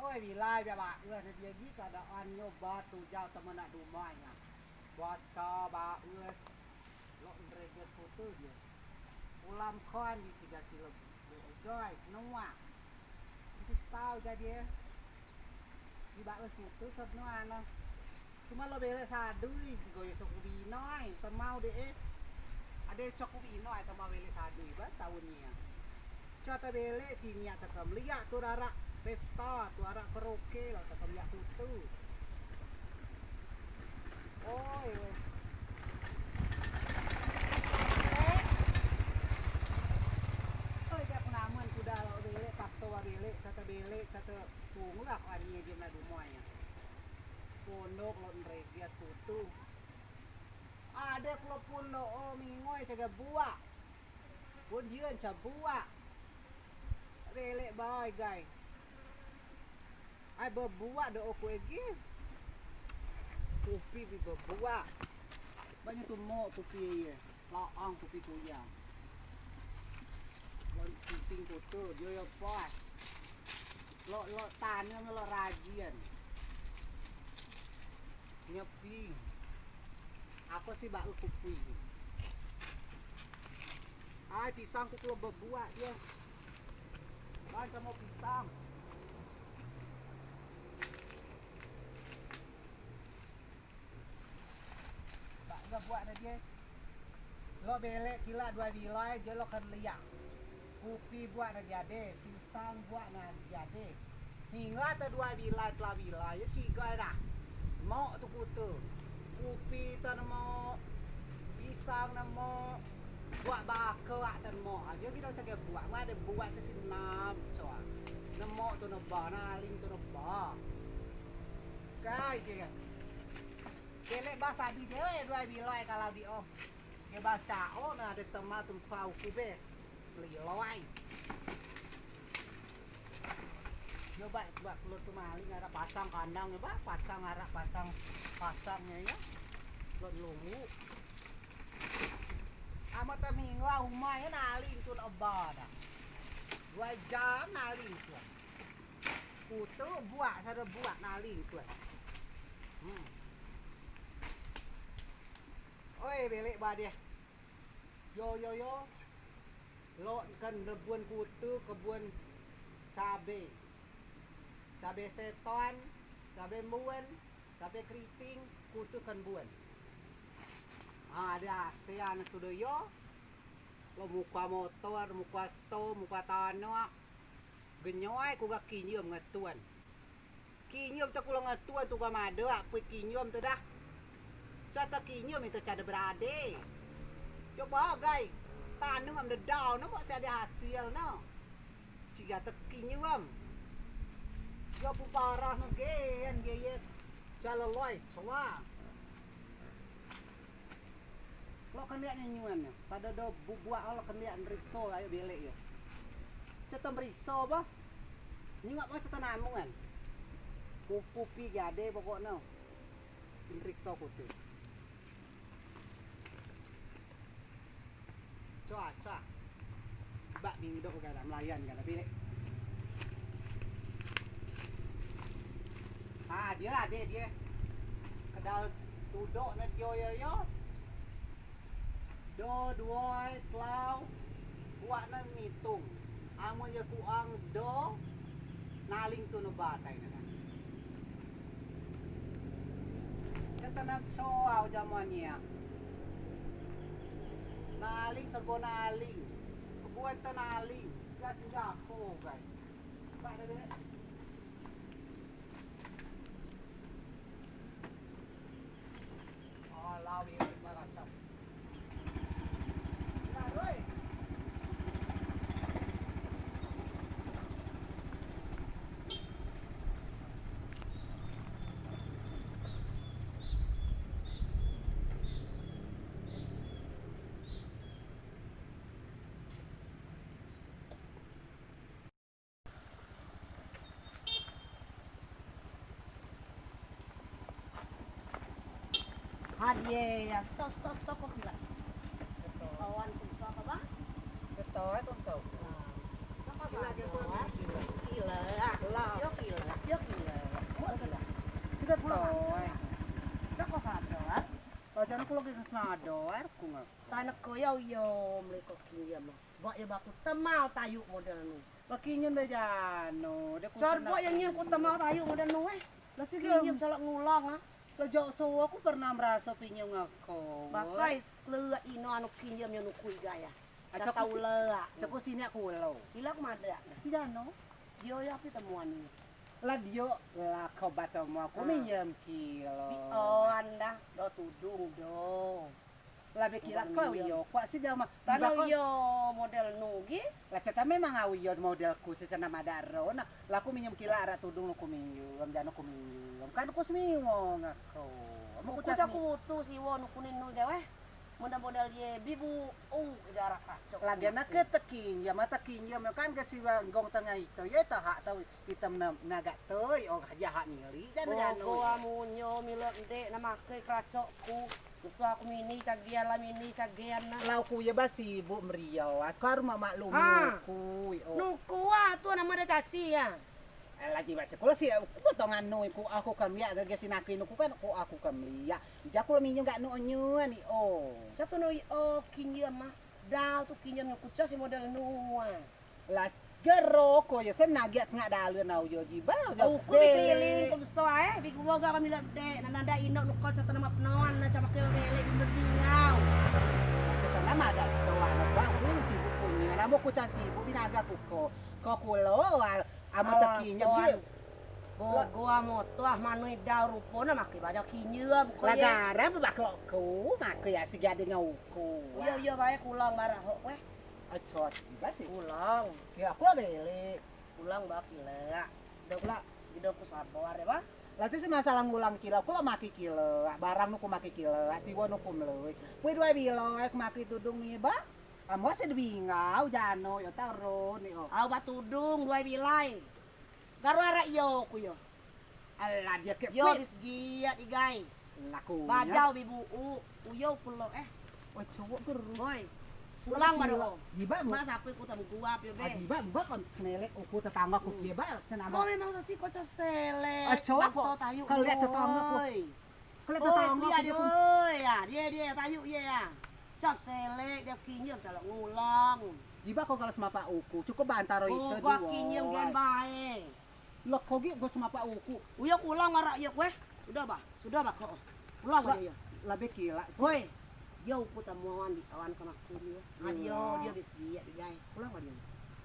Ôi vì lai bà ưa thì dia gi kada an nyo ba tu jauh temen nak dumai nya. Baca ba ưa lo ndreget foto dia. Ulam khan di 3 kilo. Rồi, nó ngoạ. Thì tao ra dia. Di ba ưa foto sat no ana. Cuma lo bere sa dui go yo cokubi noi, temau de. Ada cokubi noi temau bele sa dui ba tahunnya. Cata bele sinya takam liya tu rara pesta tu rara karaoke lah takam liya tu. Oi. Oi dia penaman kuda lo bele pakto wa bele cata tunglah ani dia na dumoy. Pondok lo nregiat tutu. Ada kelopun lo mingoy caga buah. Pun dieun ca buah. Bele bay guys. Ai berbuah do aku lagi. Kopi bi berbuah. Banyak tu mo kopi ye. Laang kopi kuyang. Lo simping foto dia yo pas. Lo tanam lo rajin. Nyepi. Apa sih bak kopi? Ai pisang ku lo berbuah dia. Bang kamu pisang. Bak ga buat dah dia. Lo belek kila 2 bilai je lo kan liak. Kopi buat dah jadi, pisang buat nah jadi. Hingga te 2 bilai telah bilai ya cigai dah. Mau tu kutu. Kopi tan mau pisang na mau buat bakar tan mau aja kita cakap buat mah ada buat tu sinam soa. Namo tu na ba na ling tu na ba. Kai je. Kelek bahasa di dewe 2 bilai kalau di oh. Ke baca oh na ada tema tum sau kube. Liloi. Coba buat keluar tu maling ada pasang kandang ya, Pak. Pasang arak pasangnya ya. Buat lungu. Amat minggu umai naling tu abah dah. 2 jam naling tu. Kutu buat sada buat naling tu. Oi belek ba dia. Yo. Lo kan kebun kutu, kebun cabe. Cabe seton, cabe muan, cabe keriting, kutu kan buan. Ada ASEAN sudah yo. Lo muka motor, muka sto, muka tanah. Genyoy ku ga kinyum ngatuan. Kinyum tu kulo ngatuan tu ga made apa kinyum tu dah. Cata kinyum itu cada berade. Coba guys, tanam am dedau no masih ada hasil no. Ciga te kinyum. Yo pu parah no gen ye. Cala loy semua. Lo kan lihat nyuan ya. Pada do buat lo kan lihat riso ayo belek ya. Cetam riso bah. Nyuak mo cetam namungan. Kopi gade pokoknya. Riso kutu. Coa. Bak minggu dok gak ada melayan kan tapi nek. Dia lah dia. Kedal tudok na yo. Do duoi slau buat na mitung. Amo je kuang do naling tu no batai na. Kita nak soal zamannya. Naling sego naling. Buat naling. Gas jago guys. Pak ada deh. Oh, lawi macam. Rồi. Ya, stop kok gila. Kawan kunso apa bang? Betul, kunso. Nah, gila. Gila. Yo. toy. Cak kok sadar. Pacar aku lagi kesenadar aku nggak. Tanak ko yaw mereka kinjam. Bak ya baku temau tayu model nu. Pakinya bejano. Cor bak yang nyen ku temau tayu model nu Lah sige kinjam salak ngulang ah. Lejok cowok aku pernah merasa pinjam ngako. Bakai leuak ino anu kinjam yang nukui gaya. Acak tahu leuak. Cepu sini aku lo. Hilak mada. Si Dano. Yo ya api temuan ni. Lah dia lah kau batu mau aku minjem kilo. Oh anda do tudung do. Lah bekila kau yo kuat si dia mah. Tanau yo model nugi. Lah ceta memang awi yo model khusus na madaro. Nah, lah aku minjem kila ara tudung aku minjem, jano aku minjem. Kan aku semiwo ngako. Aku cak kutu si wo nu kunin nu gawe. Modal dia bibu jarak kacau. Lagi nak ketekin, ya mata kin ya kan kasi gong tengah itu ya tak hak tahu hitam naga toy oh jahat mili dan jano. Ko amunyo milok ide nama ke kacokku. So aku mini kagian lah mini kagian na. Lau ku ya basi bu meriau. Sekarang mak maklum ku. Nuku tu nama dia caci ya. Lagi basi kalau si aku tongan nu aku kan lihat dari sinakin aku kan aku kan lihat. Jaku minjem gak nu onyo ni oh. Satu nu kinjam mah. Dau tu kinjam nu kuca si model nu. Las gero ko ya senagiat ngak dalun au yo jiba. Aku keliling kum so big boga kami de nanda ino nu ko satu nama penawan na camak ke bele bingau. Cata nama ada sowana ba aku sibuk punya. Namo ku ca sibuk binaga ku ko kulo ama tekinya dia. Gua moto manui daur rupona maki banyak kinyeum ko ye. Lagara baklokku maki ya si gade ngauku. Iya bae kulang barah weh. Acot basi Kulang. ya aku beli. Kulang ba kila. Dokla Hidup ku sabar ya, Pak. Lati si masalah ngulang kilo, kula maki kilo, barang nuku maki kilo, siwa nuku mleuy. Kuwi dua bilo ek maki tudung ni ba? Amo se bingau jano yo taro ni oh. Au batudung dua bilai. Garo ara yo ku yo. Alah dia ke Yo bis giat igai. laku. Bajau bibu uyo pulo Oh cowok gerus. Boy. Pulang baru. Jiba Mbak sapi ku tamu gua pio be. Jiba mbak kon snelek uku tetangga ku kieu ba tenama. Kau memang sesi kocok selek. Cowok Bakso kok tayu. kalau lihat tetangga ku. Kalau tetangga dia ya, dia tayu ya. Cok selek dia kinyem kalau ngulang. Jiba kok kalau semapa uku cukup bantaro itu dua. Gua kinyem gen bae. Lo kogi gua semapa uku. Uyo ulang marak ya weh. Sudah bah kok. Ulang aja ya. Lebih gila. Woi. Yo ku tamuan di kawan kena kuni. Dia bis dia digai. Ulang aja.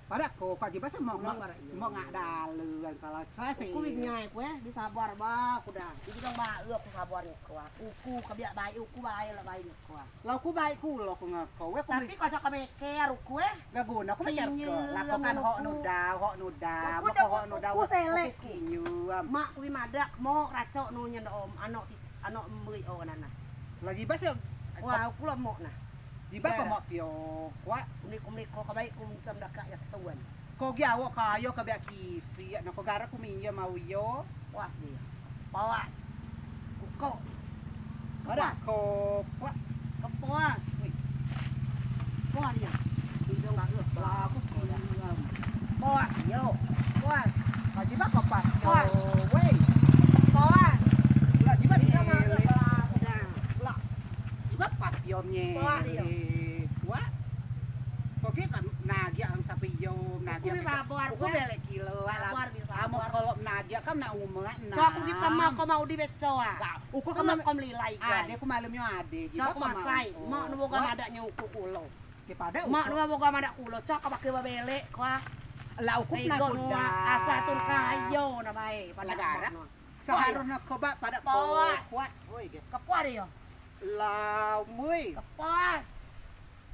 Pada ko Pak Jiba mau ngak daluan kalau coy sih. Ku nyai ku di sabar ba ku dah. Iki dong ba ku sabar ni ku. Uku kabiak bae uku bae lah bae ku. Lo ku baik ku lo ku ngako we ku Tapi kocok ka beker ku gak guna ku mecer ke. Lah ko kan hok nuda. Ku selek kinyum. Mak ku madak mo racok nu nyen om anak meuli o nana. Lah Jiba sih Wah ku lo mo nah. Jiba ko mo pio. Wa Unik ko kabay kum samdaka ya tuan. ko giawo kayo kabiak kisi. Ano ko gara ku minyo mauyo. Puas dia. Pawas. Kuko. Pada ko wa Kepuas. Puas dia. Hidung enggak lu. lah aku kinyum. Puas yo. Puas. Pak Jiba ko pa. Wah. Wey. Puas. Lah Jiba Hidung enggak lu. di Udah. lah. Jiba papiomnya. Wah, iya. Wa kok kan nagi ang sapi yo nagi. Aku sabar Aku belek kilo Sabar, bisa Amo sabar. kalau nagi kan na umur na. Cok aku ditema ko mau di becoa. Uku Ko kan kom lilai ade aku malam yo ade. Cok masai. Mak nu boga madak nyuku kulo. Kepada Mak nu boga madak kulo. Cok ka pake babele ko. lah uku na Ego nu kuda. asa tun kayo na bae. Lagara. Seharusnya ko ba pada ko. Pawas. Kuat. Oi ge. Kepuas dia. Lah muy. Kepuas.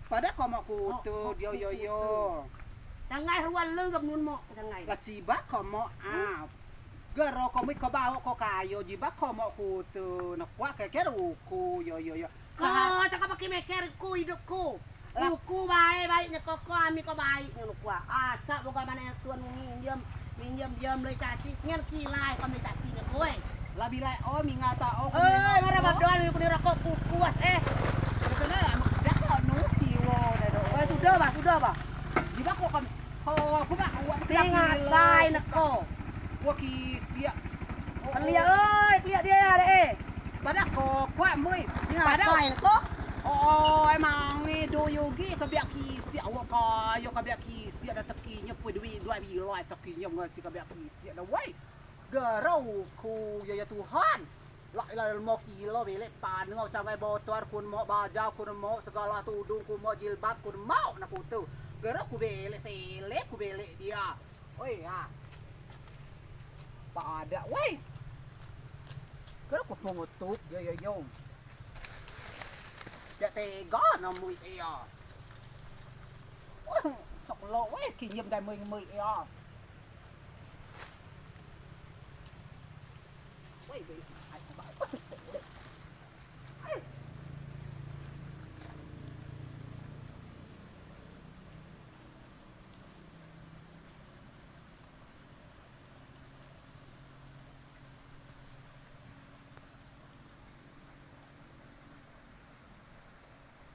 Pada ko mo kutu yo. Tangai ruan leugam nun mo tangai. Lah ciba ko mo Garo ko mi ko bawo ko kayo jiba ko mo kutu. Na kwa ke uku yo. Ko caka pake meker ku hidupku. Uku bae nya koko ami ko bae ngono kwa. Acak boga mana tuan minjem le caci nyen kilai kami caci nya kowe. Lah bila mingata Mara badoan ku dirokok ku kuas Karena dak ko nu siwo do. Sudah ba. Jiba ko kan aku ba Tingasai neko. Wa ki sia. Pelia euy, lihat dia deh. Pada ko kwa muy. Nggak soal kok. Oh, emang ni do yogi ka biak kisi awak kayo ka biak kisi ada tekinya pui duit 200 tekinya ngasi ka biak kisi ada wei. Garau ku ya Tuhan. Lại một kilo về lại bàn ngau trong cái bò toar kun mo ba jao kun mo segala tudung kun mo jilbab kun mau na ku tu. Garau ku về lại seleb ku về lại dia. Oi ha. Pada wei. Garau ku pengutuk yo. Dạ tega nó mùi ea. Chọc lộ ấy, kỷ niệm đại mùi ea. Ôi,